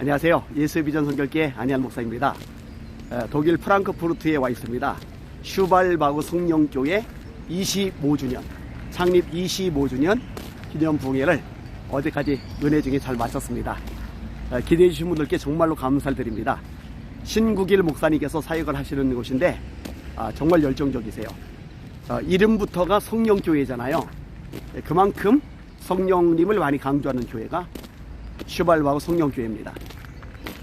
안녕하세요. 예수비전 선교회 안희한 목사입니다. 독일 프랑크푸르트에 와 있습니다. 슈발바우 성령교회 25주년, 창립 25주년 기념 부흥회를 어제까지 은혜 중에 잘 마쳤습니다. 기대해 주신 분들께 정말로 감사를 드립니다. 신국일 목사님께서 사역을 하시는 곳인데 정말 열정적이세요. 이름부터가 성령교회잖아요. 그만큼 성령님을 많이 강조하는 교회가 슈발바우 성령교회입니다.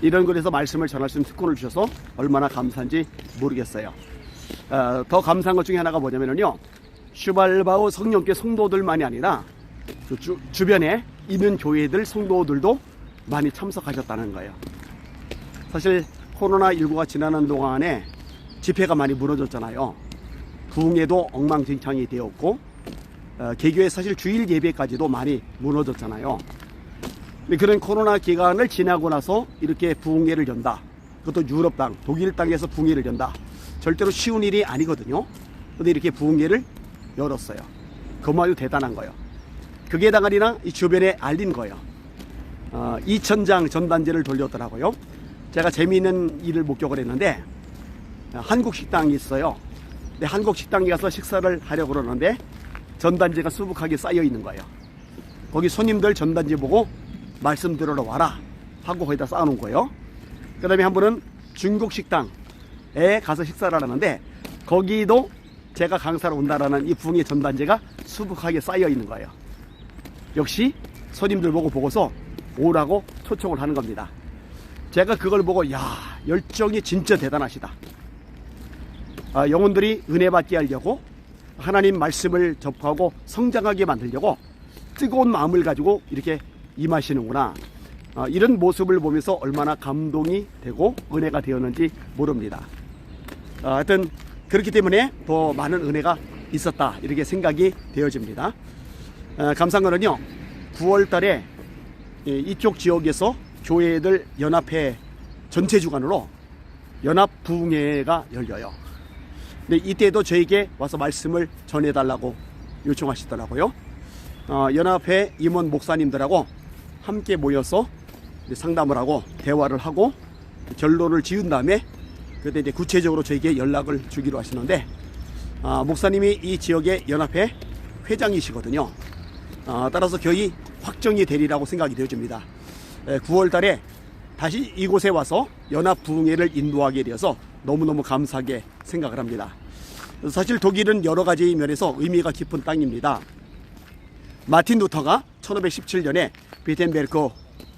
이런 곳에서 말씀을 전할 수 있는 특권을 주셔서 얼마나 감사한지 모르겠어요. 더 감사한 것 중에 하나가 뭐냐면요, 슈발바우 성령교회 성도들만이 아니라 주변에 있는 교회들 성도들도 많이 참석하셨다는 거예요. 사실 코로나19가 지나는 동안에 집회가 많이 무너졌잖아요. 부흥회도 엉망진창이 되었고, 개교회 사실 주일 예배까지도 많이 무너졌잖아요. 그런 코로나 기간을 지나고 나서 이렇게 부흥회를 연다, 그것도 유럽 땅, 독일 땅에서 부흥회를 연다, 절대로 쉬운 일이 아니거든요. 근데 이렇게 부흥회를 열었어요. 그마저 대단한 거예요. 그게다가 이 주변에 알린 거예요. 2,000장 전단지를 돌렸더라고요. 제가 재미있는 일을 목격을 했는데, 한국 식당이 있어요. 근데 한국 식당에 가서 식사를 하려고 그러는데 전단지가 수북하게 쌓여 있는 거예요. 거기 손님들 전단지 보고 말씀 들으러 와라 하고 거기다 쌓아놓은 거예요. 그 다음에 한 분은 중국 식당에 가서 식사를 하는데 거기도 제가 강사로 온다라는 이 부흥의 전단지가 수북하게 쌓여 있는 거예요. 역시 손님들 보고서 오라고 초청을 하는 겁니다. 제가 그걸 보고 열정이 진짜 대단하시다. 영혼들이 은혜 받게 하려고, 하나님 말씀을 접하고 성장하게 만들려고 뜨거운 마음을 가지고 이렇게 임하시는구나. 이런 모습을 보면서 얼마나 감동이 되고 은혜가 되었는지 모릅니다. 하여튼 그렇기 때문에 더 많은 은혜가 있었다, 이렇게 생각이 되어집니다. 감사한 거는요, 9월 달에 이쪽 지역에서 교회들 연합회 전체 주관으로 연합부흥회가 열려요. 근데 이때도 저에게 와서 말씀을 전해달라고 요청하시더라고요. 연합회 임원 목사님들하고 함께 모여서 상담을 하고 대화를 하고 결론을 지은 다음에 그때 이제 구체적으로 저에게 연락을 주기로 하시는데, 목사님이 이 지역의 연합회 회장이시거든요. 따라서 거의 확정이 되리라고 생각이 되어집니다. 9월 달에 다시 이곳에 와서 연합부흥회를 인도하게 되어서 너무너무 감사하게 생각을 합니다. 사실 독일은 여러 가지 면에서 의미가 깊은 땅입니다. 마틴 루터가 1517년에 비텐베르크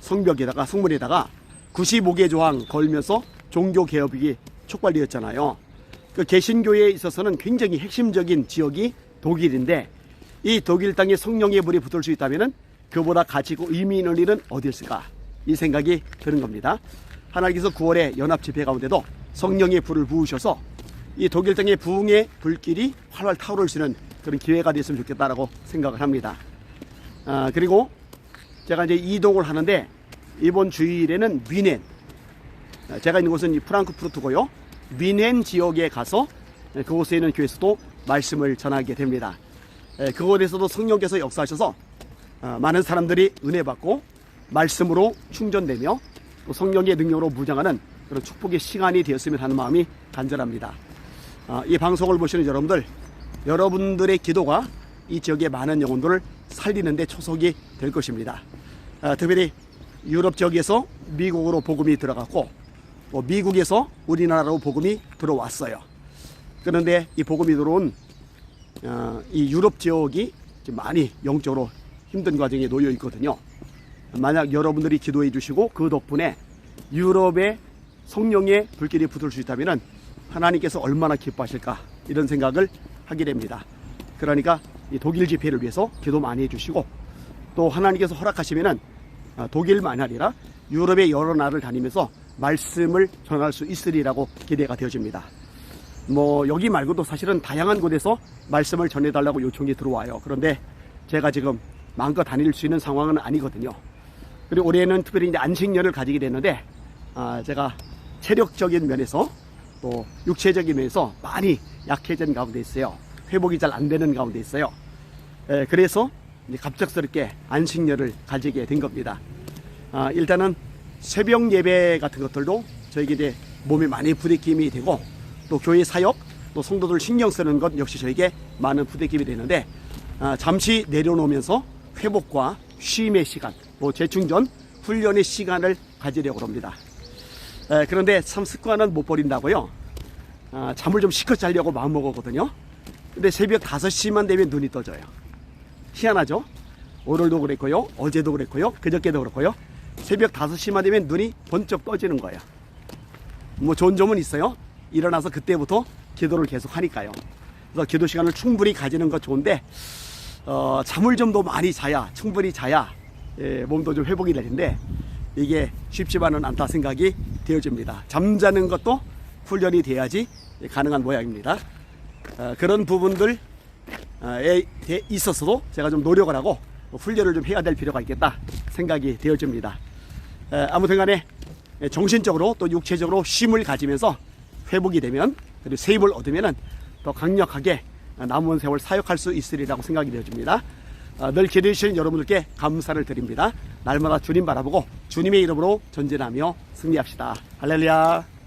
성문에다가 95개 조항 걸면서 종교개혁이 촉발되었잖아요. 그 개신교회에 있어서는 굉장히 핵심적인 지역이 독일인데, 이 독일 땅에 성령의 불이 붙을 수 있다면 그보다 가치 있고 의미 있는 일은 어디 있을까, 이 생각이 드는 겁니다. 하나님께서 9월에 연합집회 가운데도 성령의 불을 부으셔서 이 독일 땅의 부흥의 불길이 활활 타오를 수 있는 그런 기회가 됐으면 좋겠다라고 생각을 합니다. 그리고 제가 이제 이동을 하는데, 이번 주일에는 뮌헨, 제가 있는 곳은 프랑크푸르트고요, 뮌헨 지역에 가서 그곳에 있는 교회에서도 말씀을 전하게 됩니다. 그곳에서도 성령께서 역사하셔서 많은 사람들이 은혜 받고 말씀으로 충전되며 또 성령의 능력으로 무장하는 그런 축복의 시간이 되었으면 하는 마음이 간절합니다. 이 방송을 보시는 여러분들의 기도가 이 지역의 많은 영혼들을 살리는 데 초석이 될 것입니다. 특별히 유럽 지역에서 미국으로 복음이 들어갔고, 또 미국에서 우리나라로 복음이 들어왔어요. 그런데 이 복음이 들어온 이 유럽 지역이 지금 많이 영적으로 힘든 과정에 놓여 있거든요. 만약 여러분들이 기도해 주시고 그 덕분에 유럽의 성령의 불길이 붙을 수 있다면 하나님께서 얼마나 기뻐하실까, 이런 생각을 하게 됩니다. 그러니까 이 독일 집회를 위해서 기도 많이 해주시고, 또 하나님께서 허락하시면 독일만이 아니라 유럽의 여러 나라를 다니면서 말씀을 전할 수 있으리라고 기대가 되어집니다. 여기 말고도 사실은 다양한 곳에서 말씀을 전해달라고 요청이 들어와요. 그런데 제가 지금 마음껏 다닐 수 있는 상황은 아니거든요. 그리고 올해는 특별히 이제 안식년을 가지게 됐는데, 제가 체력적인 면에서 또 육체적인 면에서 많이 약해진 가운데 있어요. 회복이 잘 안 되는 가운데 있어요. 그래서 갑작스럽게 안식년을 가지게 된 겁니다. 일단은 새벽 예배 같은 것들도 저에게 이제 몸에 많이 부대낌이 되고, 또 교회 사역, 또 성도들 신경 쓰는 것 역시 저에게 많은 부대낌이 되는데, 잠시 내려놓으면서 회복과 쉼의 시간, 또 재충전, 훈련의 시간을 가지려고 합니다. 그런데 참 습관은 못 버린다고요. 잠을 좀 시컷 자려고 마음먹었거든요. 근데 새벽 5시만 되면 눈이 떠져요. 희한하죠? 오늘도 그랬고요, 어제도 그랬고요, 그저께도 그렇고요. 새벽 5시만 되면 눈이 번쩍 떠지는 거예요. 뭐 좋은 점은 있어요. 일어나서 그때부터 기도를 계속 하니까요. 그래서 기도 시간을 충분히 가지는 것 좋은데, 잠을 좀 더 많이 자야, 충분히 자야 몸도 좀 회복이 될 텐데, 이게 쉽지만은 않다 생각이 되어집니다. 잠자는 것도 훈련이 돼야지 가능한 모양입니다. 그런 부분들에 있어서도 제가 좀 노력을 하고 훈련을 좀 해야 될 필요가 있겠다 생각이 되어집니다. 아무튼 간에 정신적으로 또 육체적으로 쉼을 가지면서 회복이 되면, 그리고 세입을 얻으면 더 강력하게 남은 세월 사역할 수 있으리라고 생각이 되어집니다. 늘 기도해 주시는 여러분들께 감사를 드립니다. 날마다 주님 바라보고 주님의 이름으로 전진하며 승리합시다. 할렐루야.